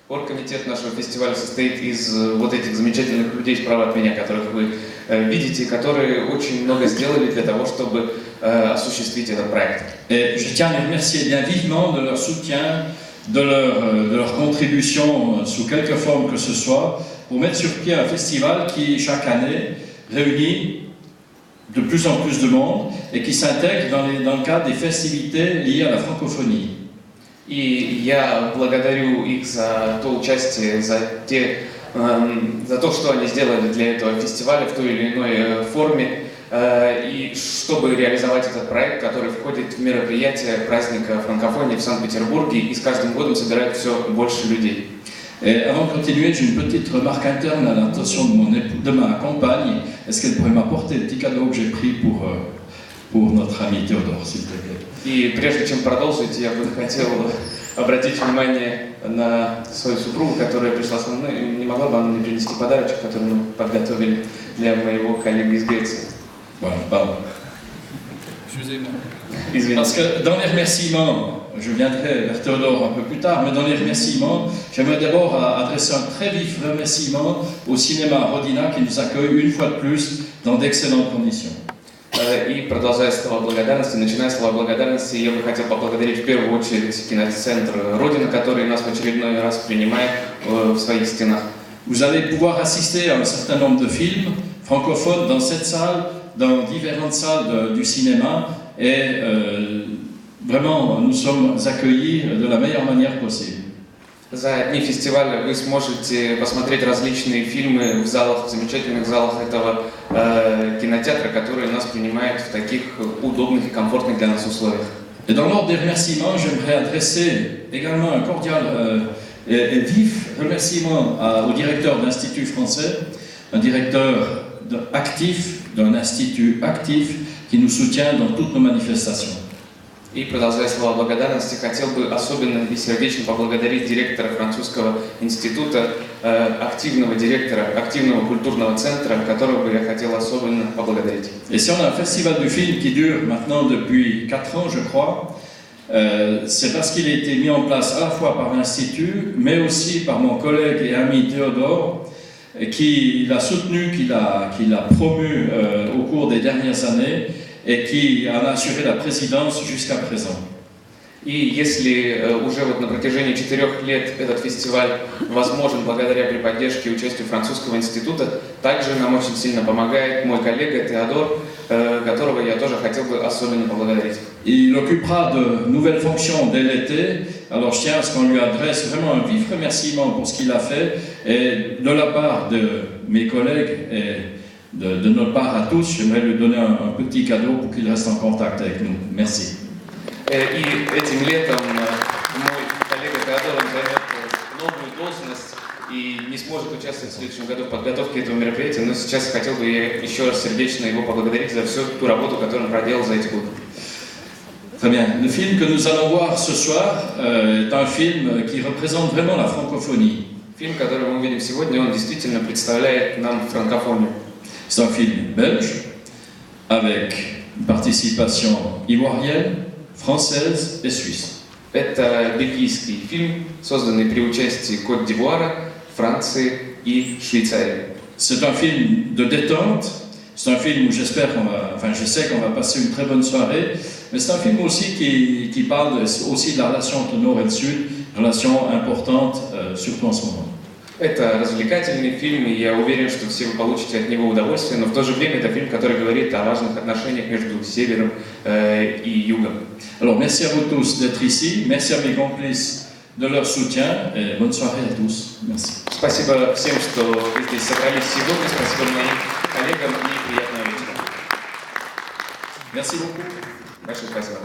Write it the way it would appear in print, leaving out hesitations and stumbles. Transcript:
Оргкомитет нашего фестиваля состоит из вот этих замечательных людей справа от меня, которых вы видите, которые очень много сделали для того, чтобы осуществить этот проект. Et je tiens à les remercier bien vivement de leur soutien, de leur contribution sous quelque forme que ce soit, pour mettre sur pied un festival qui, chaque année, réunit de plus en plus de monde et qui s'intègre dans le cadre des festivités liées à la francophonie. И я благодарю их за то участие, за то, что они сделали для этого фестиваля в той или иной форме, и чтобы реализовать этот проект, который входит в мероприятие праздника франкофонии в Санкт-Петербурге и с каждым годом собирает все больше людей. Et avant de continuer, j'ai une petite remarque interne à l'intention de ma compagne. Est-ce qu'elle pourrait m'apporter le petit cadeau que j'ai pris pour notre ami Théodore, s'il te plaît? И прежде чем продолжить, я бы хотел обратить внимание на свою супругу, которая пришла со мной. Не могла бы она мне принести подарочек, который мы подготовили для моего коллеги из Греции? Voilà, pardon. Извините. Parce que dans les remerciements, je viendrai vers Théodore un peu plus tard, mais dans les remerciements, j'aimerais d'abord adresser un très vif remerciement au cinéma Rodina qui nous accueille une fois de plus dans d'excellentes conditions. И продолжая слова благодарности, начиная слова благодарности, я бы хотел поблагодарить в первую очередь киноцентр «Родина», который нас в очередной раз принимает в своих стенах. Vous allez pouvoir assister à un certain nombre de films francophones dans cette salle, dans différentes salles du cinéma, et vraiment nous sommes accueillis de la meilleure manière possible. За дни фестиваля вы сможете посмотреть различные фильмы в залах, в замечательных залах этого кинотеатра, который нас принимает в таких удобных и комфортных для нас условиях. Et dans l'ordre des remerciements, j'aimerais adresser également un cordial et vif remerciement au directeur de l'Institut français, un directeur actif, d'un institut actif qui nous soutient dans toutes nos manifestations. И, продолжая слова благодарности, хотел бы особенно и сердечно поблагодарить директора французского института, активного директора, активного культурного центра, которого бы я хотел особенно поблагодарить. Et si on a un festival du film qui dure maintenant depuis 4 ans, je crois, c'est parce qu'il a été mis en place à la fois par l'Institut, mais aussi par mon collègue et ami Théodore, qui l'a soutenu, qui l'a promu au cours des dernières années, et qui en a assuré la présidence jusqu'à présent. И если уже вот на протяжении 4 лет этот фестиваль возможен благодаря при поддержке и участию французского института, также нам очень сильно помогает мой коллега Тhéodore, которого я тоже хотел бы особенно поблагодарить. Il occupera de nouvelles fonctions dès l'été, alors je tiens à ce qu'on lui adresse vraiment un vif remerciement pour ce qu'il a fait, et de la part de mes collègues et de notre part à tous, j'aimerais lui donner un petit cadeau pour qu'il reste en contact avec nous. Merci. И этим летом мой коллега Теодор займет новую должность и не сможет участвовать в следующем году в подготовке этого мероприятия, но сейчас хотел бы я еще раз сердечно его поблагодарить за всю ту работу, которую он проделал за эти годы. Très bien. Le film que nous allons voir ce soir est un film qui représente vraiment la francophonie. Фильм, который мы увидим сегодня, он действительно представляет нам франкофонию. C'est un film belge avec une participation ivoirienne, française et suisse. Это бельгийский фильм, созданный при участии Côte-d'Ivoire, Франции и Швейцарии. C'est un film de détente, c'est un film où je sais qu'on va passer une très bonne soirée, mais c'est un film aussi qui parle aussi de la relation entre le Nord et le Sud, relation importante, surtout en ce moment. Это развлекательный фильм, и я уверен, что все вы получите от него удовольствие, но в то же время это фильм, который говорит о важных отношениях между Севером и Югом. Alors merci à vous tous d'être ici, merci à mes complices de leur soutien, et bonne soirée à tous. Merci. Спасибо всем, что вы здесь собрались сегодня, спасибо моим коллегам и приятного вечера. Merci beaucoup. Большое спасибо.